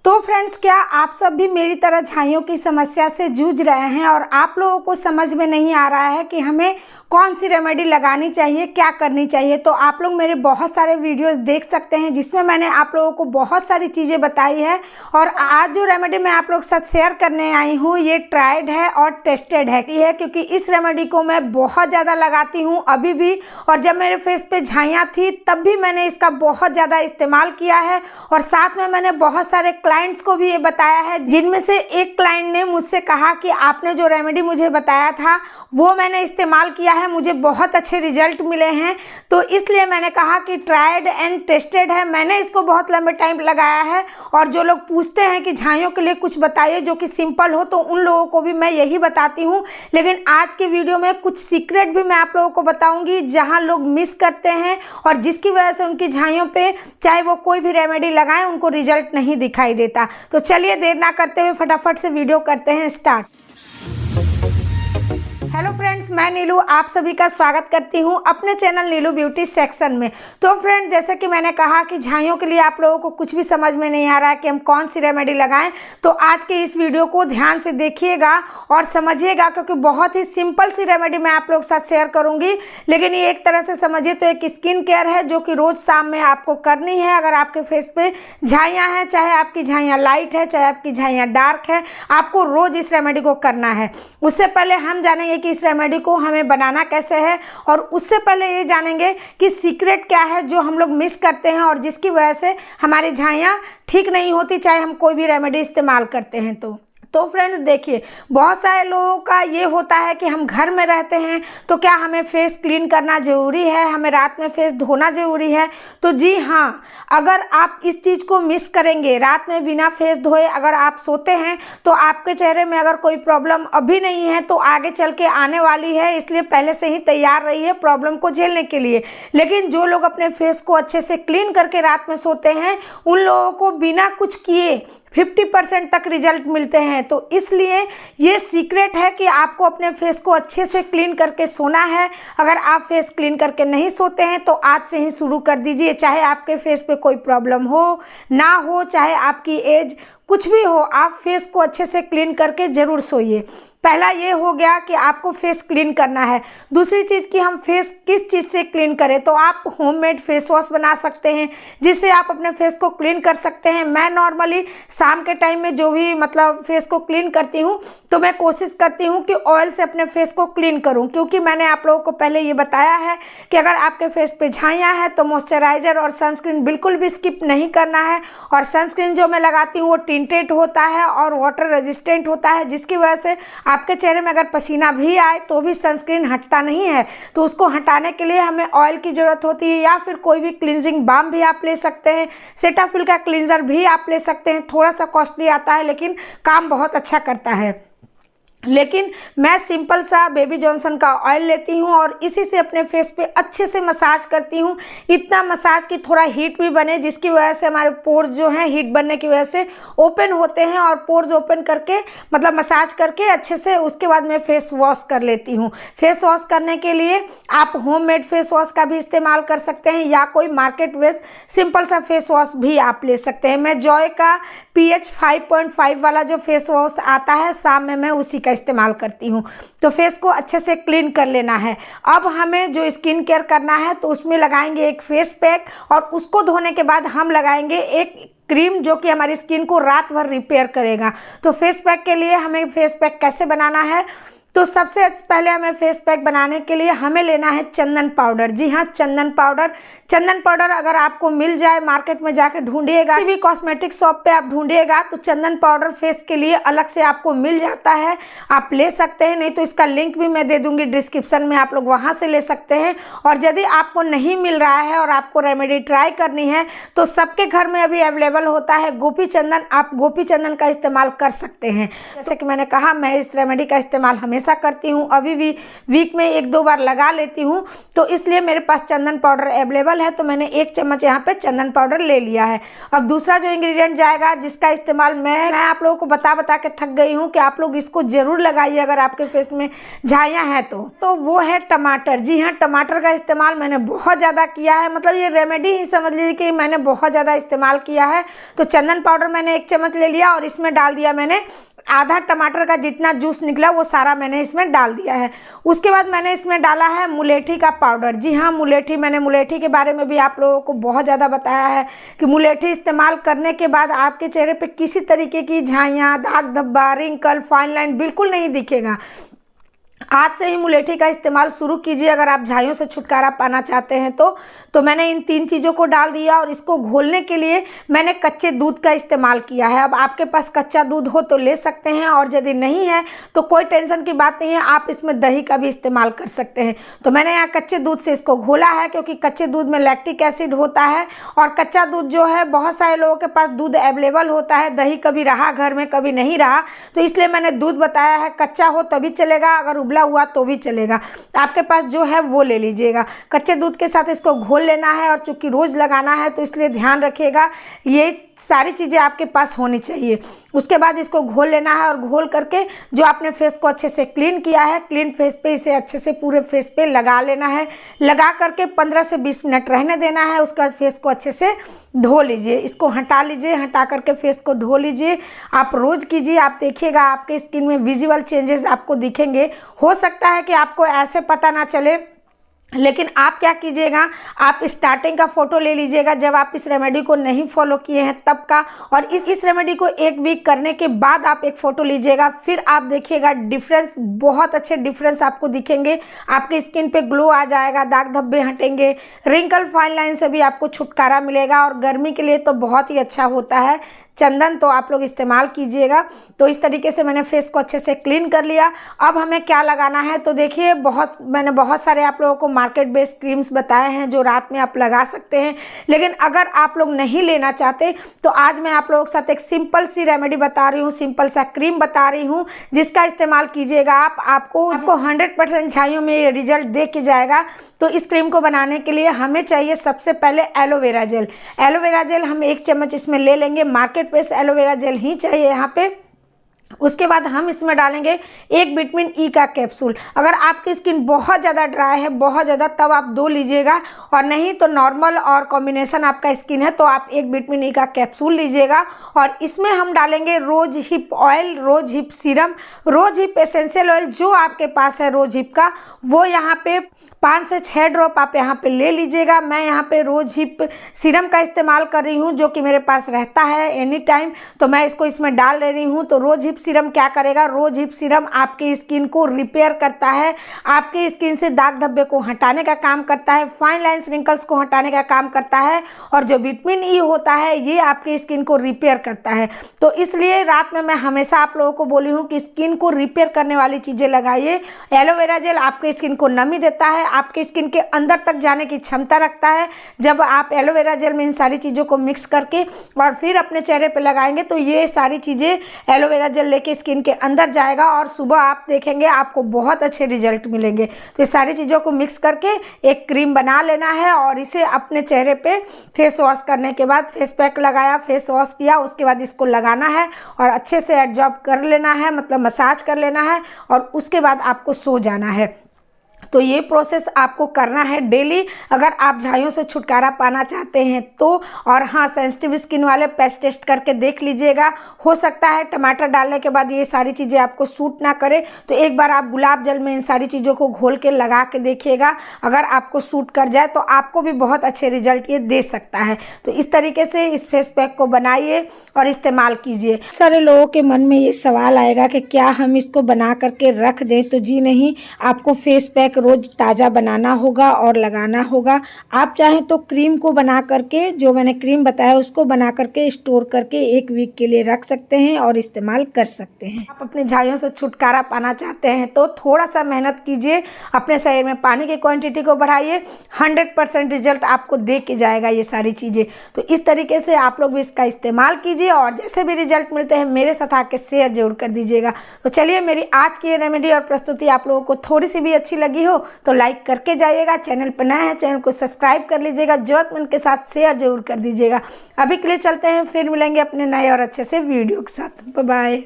तो फ्रेंड्स, क्या आप सब भी मेरी तरह झाइयों की समस्या से जूझ रहे हैं और आप लोगों को समझ में नहीं आ रहा है कि हमें कौन सी रेमेडी लगानी चाहिए, क्या करनी चाहिए? तो आप लोग मेरे बहुत सारे वीडियोस देख सकते हैं जिसमें मैंने आप लोगों को बहुत सारी चीज़ें बताई है। और आज जो रेमेडी मैं आप लोग के साथ शेयर करने आई हूँ ये ट्राइड है और टेस्टेड है क्योंकि इस रेमेडी को मैं बहुत ज़्यादा लगाती हूँ अभी भी, और जब मेरे फेस पे झाइयाँ थी तब भी मैंने इसका बहुत ज़्यादा इस्तेमाल किया है। और साथ में मैंने बहुत सारे क्लाइंट्स को भी ये बताया है, जिनमें से एक क्लाइंट ने मुझसे कहा कि आपने जो रेमेडी मुझे बताया था वो मैंने इस्तेमाल किया है, मुझे बहुत अच्छे रिजल्ट मिले हैं। तो इसलिए मैंने कहा कि ट्राइड एंड टेस्टेड है, मैंने इसको बहुत लंबे टाइम लगाया है। और जो लोग पूछते हैं कि झाइयों के लिए कुछ बताइए जो कि सिंपल हो, तो उन लोगों को भी मैं यही बताती हूँ। लेकिन आज के वीडियो में कुछ सीक्रेट भी मैं आप लोगों को बताऊंगी जहाँ लोग मिस करते हैं और जिसकी वजह से उनकी झाइयों पे चाहे वो कोई भी रेमेडी लगाएं उनको रिजल्ट नहीं दिखाई देता। तो चलिए देर ना करते हुए फटाफट से वीडियो करते हैं स्टार्ट। हेलो फ्रेंड्स, मैं नीलू आप सभी का स्वागत करती हूं अपने चैनल नीलू ब्यूटी सेक्शन में। तो फ्रेंड्स, जैसे कि मैंने कहा कि झाइयों के लिए आप लोगों को कुछ भी समझ में नहीं आ रहा है कि हम कौन सी रेमेडी लगाएं, तो आज के इस वीडियो को ध्यान से देखिएगा और समझिएगा, क्योंकि बहुत ही सिंपल सी रेमेडी मैं आप लोगों के साथ शेयर करूंगी। लेकिन ये एक तरह से समझिए तो एक स्किन केयर है जो कि रोज शाम में आपको करनी है। अगर आपके फेस पे झाइयाँ हैं, चाहे आपकी झाइयाँ लाइट है चाहे आपकी झाइयाँ डार्क है, आपको रोज इस रेमेडी को करना है। उससे पहले हम जानेंगे कि इस रेमेडी को हमें बनाना कैसे है, और उससे पहले ये जानेंगे कि सीक्रेट क्या है जो हम लोग मिस करते हैं और जिसकी वजह से हमारी झाइयाँ ठीक नहीं होती चाहे हम कोई भी रेमेडी इस्तेमाल करते हैं। तो फ्रेंड्स देखिए, बहुत सारे लोगों का ये होता है कि हम घर में रहते हैं तो क्या हमें फेस क्लीन करना ज़रूरी है, हमें रात में फेस धोना ज़रूरी है? तो जी हाँ, अगर आप इस चीज़ को मिस करेंगे, रात में बिना फेस धोए अगर आप सोते हैं तो आपके चेहरे में अगर कोई प्रॉब्लम अभी नहीं है तो आगे चल के आने वाली है, इसलिए पहले से ही तैयार रहिए प्रॉब्लम को झेलने के लिए। लेकिन जो लोग अपने फेस को अच्छे से क्लीन करके रात में सोते हैं उन लोगों को बिना कुछ किए 50% तक रिजल्ट मिलते हैं। तो इसलिए ये सीक्रेट है कि आपको अपने फेस को अच्छे से क्लीन करके सोना है। अगर आप फेस क्लीन करके नहीं सोते हैं तो आज से ही शुरू कर दीजिए, चाहे आपके फेस पे कोई प्रॉब्लम हो ना हो, चाहे आपकी एज कुछ भी हो, आप फेस को अच्छे से क्लीन करके ज़रूर सोइए। पहला ये हो गया कि आपको फेस क्लीन करना है। दूसरी चीज़ कि हम फेस किस चीज़ से क्लीन करें, तो आप होममेड फेस वॉश बना सकते हैं जिससे आप अपने फेस को क्लीन कर सकते हैं। मैं नॉर्मली शाम के टाइम में जो भी फेस को क्लीन करती हूँ तो मैं कोशिश करती हूँ कि ऑयल से अपने फेस को क्लीन करूँ, क्योंकि मैंने आप लोगों को पहले ये बताया है कि अगर आपके फेस पे झाइयाँ हैं तो मॉइस्चराइज़र और सनस्क्रीन बिल्कुल भी स्किप नहीं करना है। और सनस्क्रीन जो मैं लगाती हूँ वो टिंटेड होता है और वाटर रेजिस्टेंट होता है, जिसकी वजह से आपके चेहरे में अगर पसीना भी आए तो भी सनस्क्रीन हटता नहीं है। तो उसको हटाने के लिए हमें ऑयल की ज़रूरत होती है, या फिर कोई भी क्लिनजिंग बाम भी आप ले सकते हैं, सेटाफिल का क्लींजर भी आप ले सकते हैं। थोड़ा सा कॉस्टली आता है लेकिन काम बहुत अच्छा करता है। लेकिन मैं सिंपल सा बेबी जॉनसन का ऑयल लेती हूँ और इसी से अपने फेस पे अच्छे से मसाज करती हूँ। इतना मसाज कि थोड़ा हीट भी बने, जिसकी वजह से हमारे पोर्स जो हैं हीट बनने की वजह से ओपन होते हैं, और पोर्स ओपन करके मसाज करके अच्छे से उसके बाद मैं फेस वॉश कर लेती हूँ। फेस वॉश करने के लिए आप होममेड फेस वॉश का भी इस्तेमाल कर सकते हैं या कोई मार्केट बेस्ड सिंपल सा फेस वॉश भी आप ले सकते हैं। मैं जॉय का pH 5.5 वाला जो फेस वॉश आता है शाम में मैं उसी का इस्तेमाल करती हूँ। तो फेस को अच्छे से क्लीन कर लेना है। अब हमें जो स्किन केयर करना है तो उसमें लगाएंगे एक फेस पैक, और उसको धोने के बाद हम लगाएंगे एक क्रीम जो कि हमारी स्किन को रात भर रिपेयर करेगा। तो फेस पैक के लिए हमें फेस पैक कैसे बनाना है, तो सबसे पहले हमें फेस पैक बनाने के लिए हमें लेना है चंदन पाउडर। जी हाँ, चंदन पाउडर अगर आपको मिल जाए, मार्केट में जाकर ढूंढिएगा, किसी भी कॉस्मेटिक शॉप पे आप ढूंढिएगा तो चंदन पाउडर फेस के लिए अलग से आपको मिल जाता है, आप ले सकते हैं। नहीं तो इसका लिंक भी मैं दे दूंगी डिस्क्रिप्शन में, आप लोग वहाँ से ले सकते हैं। और यदि आपको नहीं मिल रहा है और आपको रेमेडी ट्राई करनी है तो सबके घर में अभी अवेलेबल होता है गोपी चंदन, आप गोपी चंदन का इस्तेमाल कर सकते हैं। जैसे कि मैंने कहा, मैं इस रेमेडी का इस्तेमाल हमेशा हमेशा करती हूँ, अभी भी वीक में 1-2 बार लगा लेती हूँ, तो इसलिए मेरे पास चंदन पाउडर अवेलेबल है। तो मैंने 1 चम्मच यहाँ पे चंदन पाउडर ले लिया है। अब दूसरा जो इंग्रेडिएंट जाएगा, जिसका इस्तेमाल मैं आप लोगों को बता के थक गई हूँ कि आप लोग इसको जरूर लगाइए अगर आपके फेस में झाइयाँ हैं तो वो है टमाटर। जी हाँ, टमाटर का इस्तेमाल मैंने बहुत ज़्यादा किया है, मतलब ये रेमेडी ही समझ लीजिए कि मैंने बहुत ज़्यादा इस्तेमाल किया है। तो चंदन पाउडर मैंने 1 चम्मच ले लिया और इसमें डाल दिया मैंने आधा टमाटर का जितना जूस निकला वो सारा मैंने इसमें डाल दिया है। उसके बाद मैंने इसमें डाला है मुलेठी का पाउडर। जी हाँ, मुलेठी, मैंने मुलेठी के बारे में भी आप लोगों को बहुत ज़्यादा बताया है कि मुलेठी इस्तेमाल करने के बाद आपके चेहरे पे किसी तरीके की झाइयाँ, दाग धब्बा, रिंकल, फाइन लाइन बिल्कुल नहीं दिखेगा। आज से ही मुलेठी का इस्तेमाल शुरू कीजिए अगर आप झाइयों से छुटकारा पाना चाहते हैं तो मैंने इन 3 चीज़ों को डाल दिया और इसको घोलने के लिए मैंने कच्चे दूध का इस्तेमाल किया है। अब आपके पास कच्चा दूध हो तो ले सकते हैं, और यदि नहीं है तो कोई टेंशन की बात नहीं है, आप इसमें दही का भी इस्तेमाल कर सकते हैं। तो मैंने यहाँ कच्चे दूध से इसको घोला है, क्योंकि कच्चे दूध में लैक्टिक एसिड होता है और कच्चा दूध जो है बहुत सारे लोगों के पास दूध अवेलेबल होता है, दही कभी रहा घर में कभी नहीं रहा, तो इसलिए मैंने दूध बताया है। कच्चा हो तभी चलेगा, अगर उबला हुआ तो भी चलेगा, आपके पास जो है वो ले लीजिएगा। कच्चे दूध के साथ इसको घोल लेना है, और चूंकि रोज लगाना है तो इसलिए ध्यान रखिएगा ये सारी चीज़ें आपके पास होनी चाहिए। उसके बाद इसको घोल लेना है और घोल करके जो आपने फेस को अच्छे से क्लीन किया है, क्लीन फेस पे इसे अच्छे से पूरे फेस पे लगा लेना है। लगा करके 15 से 20 मिनट रहने देना है। उसके बाद फेस को अच्छे से धो लीजिए, इसको हटा लीजिए, हटा करके फेस को धो लीजिए। आप रोज़ कीजिए, आप देखिएगा आपके स्किन में विजुअल चेंजेस आपको दिखेंगे। हो सकता है कि आपको ऐसे पता ना चले, लेकिन आप क्या कीजिएगा, आप स्टार्टिंग का फोटो ले लीजिएगा जब आप इस रेमेडी को नहीं फॉलो किए हैं तब का, और इस रेमेडी को 1 वीक करने के बाद आप एक फ़ोटो लीजिएगा। फिर आप देखिएगा डिफरेंस, बहुत अच्छे डिफरेंस आपको दिखेंगे। आपके स्किन पे ग्लो आ जाएगा, दाग धब्बे हटेंगे, रिंकल फाइन लाइन से भी आपको छुटकारा मिलेगा। और गर्मी के लिए तो बहुत ही अच्छा होता है चंदन, तो आप लोग इस्तेमाल कीजिएगा। तो इस तरीके से मैंने फेस को अच्छे से क्लीन कर लिया। अब हमें क्या लगाना है, तो देखिए मैंने बहुत सारे आप लोगों को मार्केट बेस्ड क्रीम्स बताए हैं जो रात में आप लगा सकते हैं, लेकिन अगर आप लोग नहीं लेना चाहते तो आज मैं आप लोगों के साथ एक सिंपल सी रेमेडी बता रही हूँ, सिंपल सा क्रीम बता रही हूँ, जिसका इस्तेमाल कीजिएगा आपको 100% झाइयों में रिजल्ट दे के जाएगा। तो इस क्रीम को बनाने के लिए हमें चाहिए सबसे पहले एलोवेरा जेल। एलोवेरा जेल हम 1 चम्मच इसमें ले लेंगे, मार्केट बेस्ड एलोवेरा जेल ही चाहिए यहाँ पे। उसके बाद हम इसमें डालेंगे 1 विटामिन ई का कैप्सूल। अगर आपकी स्किन बहुत ज़्यादा ड्राई है, बहुत ज़्यादा, तब आप 2 लीजिएगा, और नहीं तो नॉर्मल और कॉम्बिनेशन आपका स्किन है तो आप 1 विटामिन ई का कैप्सूल लीजिएगा। और इसमें हम डालेंगे rose hip oil, rose hip serum, rose hip essential oil जो आपके पास है रोज हिप का, वो यहाँ पे 5 से 6 ड्रॉप आप यहाँ पे ले लीजिएगा। मैं यहाँ पे रोज हिप सीरम का इस्तेमाल कर रही हूँ, जो कि मेरे पास रहता है एनी टाइम, तो मैं इसको इसमें डाल ले रही हूँ। तो रोज हिप सीरम क्या करेगा, रोज हिप सीरम आपकी स्किन को रिपेयर करता है, आपकी स्किन से दाग धब्बे को हटाने का काम करता है, फाइन लाइन्स रिंकल्स को हटाने का काम करता है, और जो विटामिन ई होता है ये आपकी स्किन को रिपेयर करता है। तो इसलिए रात में मैं हमेशा आप लोगों को बोली हूँ कि स्किन को रिपेयर करने वाली चीज़ें लगाइए। एलोवेरा जेल आपके स्किन को नमी देता है, आपके स्किन के अंदर तक जाने की क्षमता रखता है। जब आप एलोवेरा जेल में इन सारी चीज़ों को मिक्स करके और फिर अपने चेहरे पर लगाएंगे तो ये सारी चीज़ें एलोवेरा जेल लेके स्किन के अंदर जाएगा, और सुबह आप देखेंगे आपको बहुत अच्छे रिजल्ट मिलेंगे। तो इस सारी चीज़ों को मिक्स करके एक क्रीम बना लेना है, और इसे अपने चेहरे पे फेस वॉश करने के बाद, फेस पैक लगाया, फेस वॉश किया, उसके बाद इसको लगाना है और अच्छे से एब्जॉर्ब कर लेना है, मतलब मसाज कर लेना है, और उसके बाद आपको सो जाना है। तो ये प्रोसेस आपको करना है डेली अगर आप झाइयों से छुटकारा पाना चाहते हैं तो। और हाँ, सेंसिटिव स्किन वाले पैच टेस्ट करके देख लीजिएगा, हो सकता है टमाटर डालने के बाद ये सारी चीज़ें आपको सूट ना करे, तो एक बार आप गुलाब जल में इन सारी चीज़ों को घोल के लगा के देखिएगा। अगर आपको सूट कर जाए तो आपको भी बहुत अच्छे रिजल्ट ये दे सकता है। तो इस तरीके से इस फेस पैक को बनाइए और इस्तेमाल कीजिए। सारे लोगों के मन में ये सवाल आएगा कि क्या हम इसको बना करके रख दें, तो जी नहीं, आपको फेस पैक रोज़ ताज़ा बनाना होगा और लगाना होगा। आप चाहें तो क्रीम को बना करके, जो मैंने क्रीम बताया उसको बना करके स्टोर करके 1 वीक के लिए रख सकते हैं और इस्तेमाल कर सकते हैं। आप अपने झाइयों से छुटकारा पाना चाहते हैं तो थोड़ा सा मेहनत कीजिए, अपने शरीर में पानी की क्वांटिटी को बढ़ाइए, 100% रिजल्ट आपको दे के जाएगा ये सारी चीज़ें। तो इस तरीके से आप लोग भी इसका इस्तेमाल कीजिए और जैसे भी रिजल्ट मिलते हैं मेरे साथ आके शेयर जरूर कर दीजिएगा। तो चलिए, मेरी आज की ये रेमेडी और प्रस्तुति आप लोगों को थोड़ी सी भी अच्छी लगी हो तो लाइक करके जाइएगा। चैनल पर नए हैं, चैनल को सब्सक्राइब कर लीजिएगा, जरूरतमंद के साथ शेयर जरूर कर दीजिएगा। अभी के लिए चलते हैं, फिर मिलेंगे अपने नए और अच्छे से वीडियो के साथ। Bye bye.